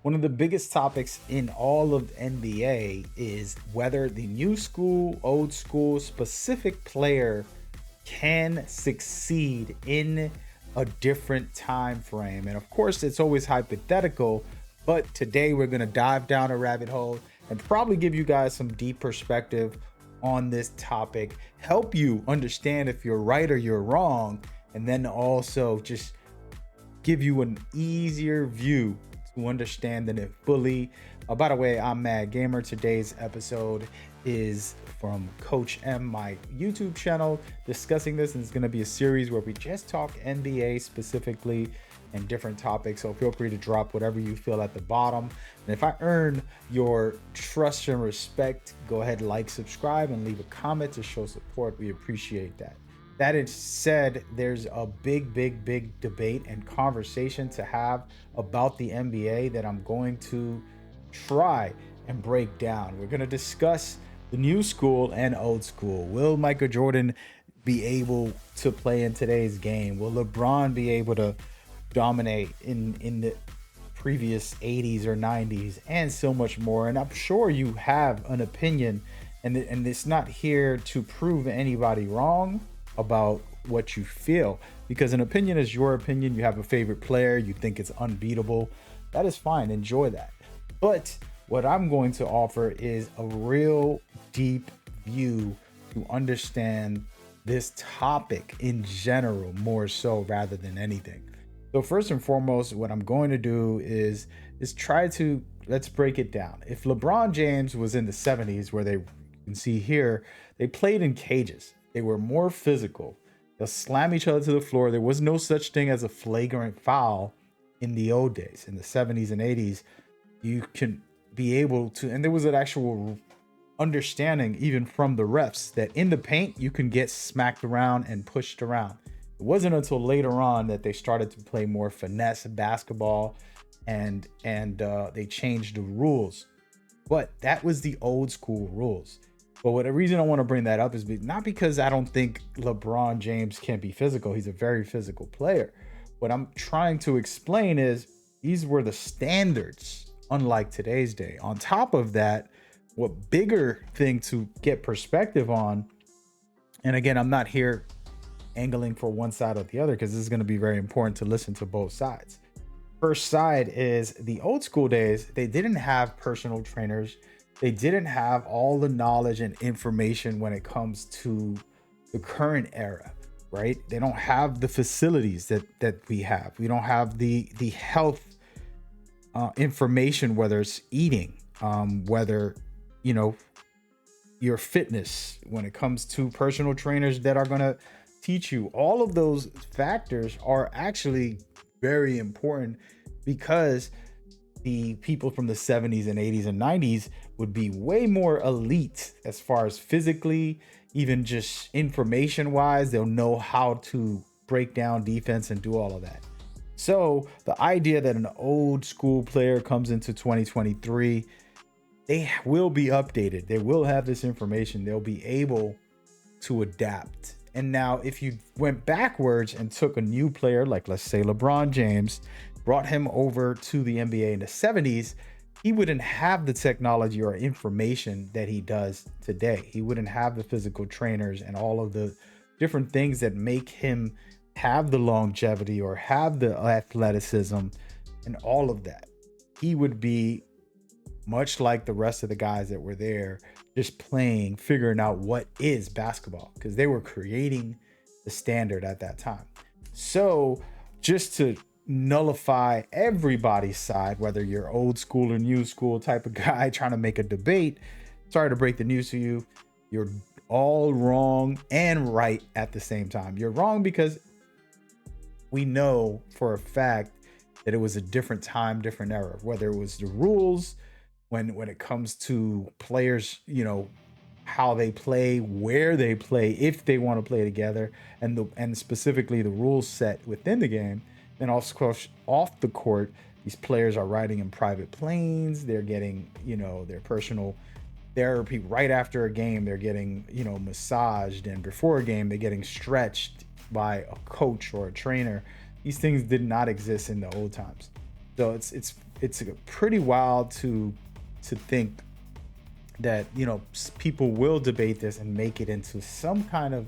One of the biggest topics in all of NBA is whether the new school, old school, specific player can succeed in a different time frame. And of course, it's always hypothetical, but today we're going to dive down a rabbit hole and probably give you guys some deep perspective on this topic, help you understand if you're right or you're wrong, and then also just give you an easier view to understanding it fully. By the way, I'm Mad Gamer. Today's episode is from Coach M, my YouTube channel, discussing this, and it's going to be a series where we just talk NBA specifically and different topics. So feel free to drop whatever you feel at the bottom. And if I earn your trust and respect, go ahead, like, subscribe, and leave a comment to show support. We appreciate that. That is said, there's a big debate and conversation to have about the NBA that I'm going to try and break down. We're going to discuss the new school and old school. Will Michael Jordan be able to play in today's game? Will LeBron be able to dominate in the previous 80s or 90s, and so much more? And I'm sure you have an opinion, and it's not here to prove anybody wrong about what you feel, because an opinion is your opinion. You have a favorite player, you think it's unbeatable, that is fine, enjoy that. But what I'm going to offer is a real deep view to understand this topic in general, more so rather than anything. So first and foremost, what I'm going to do is try to, let's break it down. If LeBron James was in the 70s, where you can see here, they played in cages. They were more physical. They'll slam each other to the floor. There was no such thing as a flagrant foul in the old days. In the 70s and 80s, you can be able to, and there was an actual understanding even from the refs that in the paint, you can get smacked around and pushed around. It wasn't until later on that they started to play more finesse basketball and they changed the rules. But that was the old school rules. But the reason I want to bring that up is not because I don't think LeBron James can be physical. He's a very physical player. What I'm trying to explain is these were the standards, unlike today's day. On top of that, what bigger thing to get perspective on, and again, I'm not here angling for one side or the other, because this is going to be very important to listen to both sides. First side is the old school days. They didn't have personal trainers. They didn't have all the knowledge and information when it comes to the current era, right? They don't have the facilities that we have. We don't have the health information, whether it's eating, whether, your fitness, when it comes to personal trainers that are going to teach you. All of those factors are actually very important, because the people from the 70s and 80s and 90s would be way more elite as far as physically, even just information wise. They'll know how to break down defense and do all of that. So the idea that an old school player comes into 2023, they will be updated. They will have this information. They'll be able to adapt. And now if you went backwards and took a new player, like let's say LeBron James, brought him over to the NBA in the 70s, he wouldn't have the technology or information that he does today. He wouldn't have the physical trainers and all of the different things that make him have the longevity or have the athleticism and all of that. He would be much like the rest of the guys that were there, just playing, figuring out what is basketball, because they were creating the standard at that time. So just to nullify everybody's side, whether you're old school or new school type of guy trying to make a debate, sorry to break the news to you, you're all wrong and right at the same time. You're wrong because we know for a fact that it was a different time, different era, whether it was the rules, when it comes to players, how they play, where they play, if they want to play together, and specifically the rules set within the game. Then also off the court, these players are riding in private planes. They're getting, their personal therapy right after a game. They're getting, massaged, and before a game, they're getting stretched by a coach or a trainer. These things did not exist in the old times. So it's pretty wild to think that, you know, people will debate this and make it into some kind of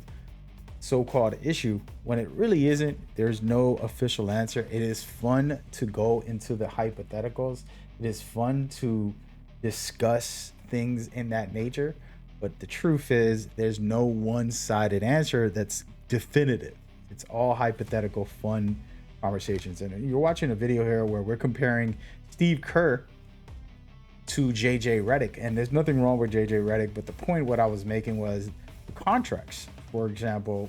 so-called issue when it really isn't. There's no official answer. It is fun to go into the hypotheticals. It is fun to discuss things in that nature, but the truth is there's no one-sided answer that's definitive. It's all hypothetical fun conversations. And you're watching a video here where we're comparing Steve Kerr to JJ Redick, and there's nothing wrong with JJ Redick, but the point what I was making was the contracts. For example,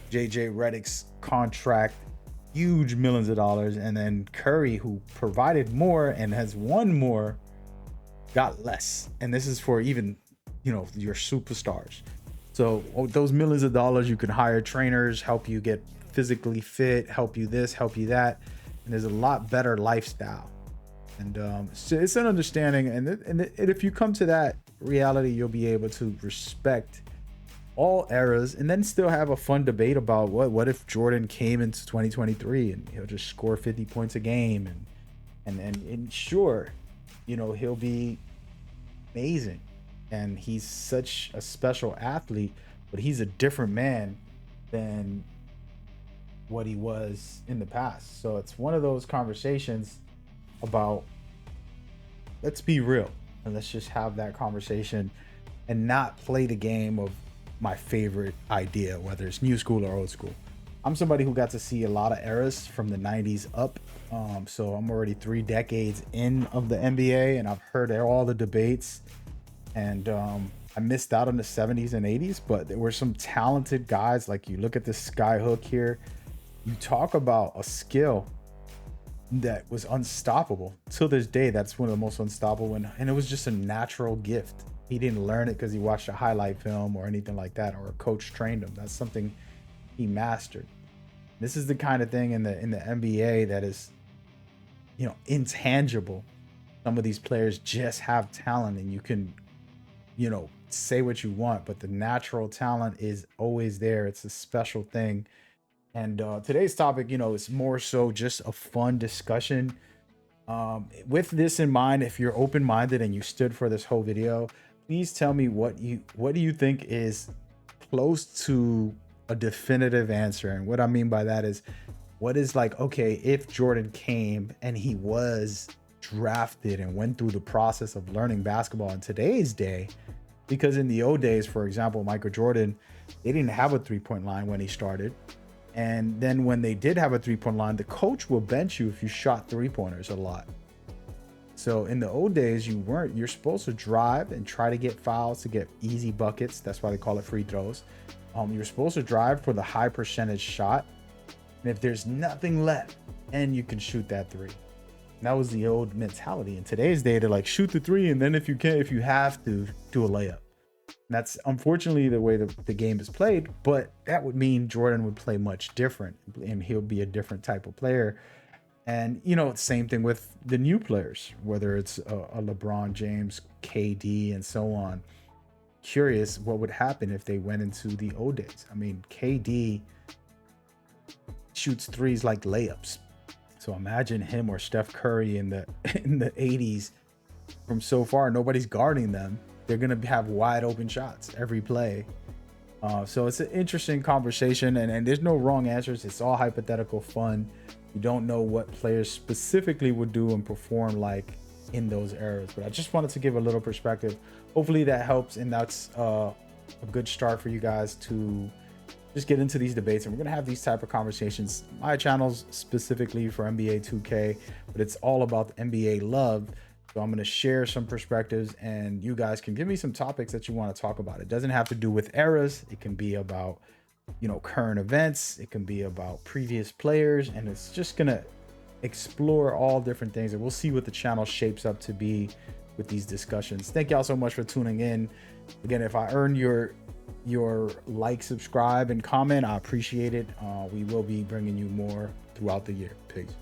JJ Redick's contract, huge millions of dollars, and then Curry, who provided more and has won more, got less. And this is for even, you know, your superstars. So those millions of dollars, you can hire trainers, help you get physically fit, help you this, help you that, and there's a lot better lifestyle. And so it's an understanding, and if you come to that reality, you'll be able to respect all eras and then still have a fun debate about what if Jordan came into 2023 and he'll just score 50 points a game, and sure, you know, he'll be amazing and he's such a special athlete, but he's a different man than what he was in the past. So it's one of those conversations about, let's be real and let's just have that conversation and not play the game of my favorite idea, whether it's new school or old school. I'm somebody who got to see a lot of eras from the 90s up. So I'm already 3 decades in of the NBA, and I've heard all the debates, and I missed out on the 70s and 80s, but there were some talented guys. Like, you look at this Sky Hook here, you talk about a skill that was unstoppable. Till this day, that's one of the most unstoppable, and it was just a natural gift. He didn't learn it because he watched a highlight film or anything like that, or a coach trained him. That's something he mastered. This is the kind of thing in the NBA that is, you know, intangible. Some of these players just have talent, and you can, you know, say what you want, but the natural talent is always there. It's a special thing. And today's topic, you know, is more so just a fun discussion. With this in mind, if you're open-minded and you stood for this whole video, please tell me what do you think is close to a definitive answer. And what I mean by that is, what is, like, okay, if Jordan came and he was drafted and went through the process of learning basketball in today's day, because in the old days, for example, Michael Jordan, they didn't have a 3-point line when he started. And then when they did have a 3-point line, the coach will bench you if you shot 3-pointers a lot. So in the old days, you're supposed to drive and try to get fouls to get easy buckets. That's why they call it free throws. You're supposed to drive for the high percentage shot. And if there's nothing left, and you can shoot that 3. And that was the old mentality. In today's day, they're like, shoot the 3, and then if you have to, do a layup. And that's unfortunately the way the game is played, but that would mean Jordan would play much different, and he'll be a different type of player. And, you know, same thing with the new players, whether it's a LeBron James, KD, and so on. Curious what would happen if they went into the old days. I mean, KD shoots 3s like layups. So imagine him or Steph Curry in the 80s from so far. Nobody's guarding them. They're going to have wide open shots every play. So it's an interesting conversation, and there's no wrong answers. It's all hypothetical fun. You don't know what players specifically would do and perform like in those eras, but I just wanted to give a little perspective. Hopefully that helps, and that's a good start for you guys to just get into these debates. And we're gonna have these type of conversations. My channel's specifically for NBA 2K, but it's all about the NBA love. So I'm going to share some perspectives, and you guys can give me some topics that you want to talk about. It doesn't have to do with eras. It can be about, you know, current events. It can be about previous players, and it's just going to explore all different things, and we'll see what the channel shapes up to be with these discussions. Thank y'all so much for tuning in. Again, if I earn your like, subscribe, and comment, I appreciate it. We will be bringing you more throughout the year. Peace.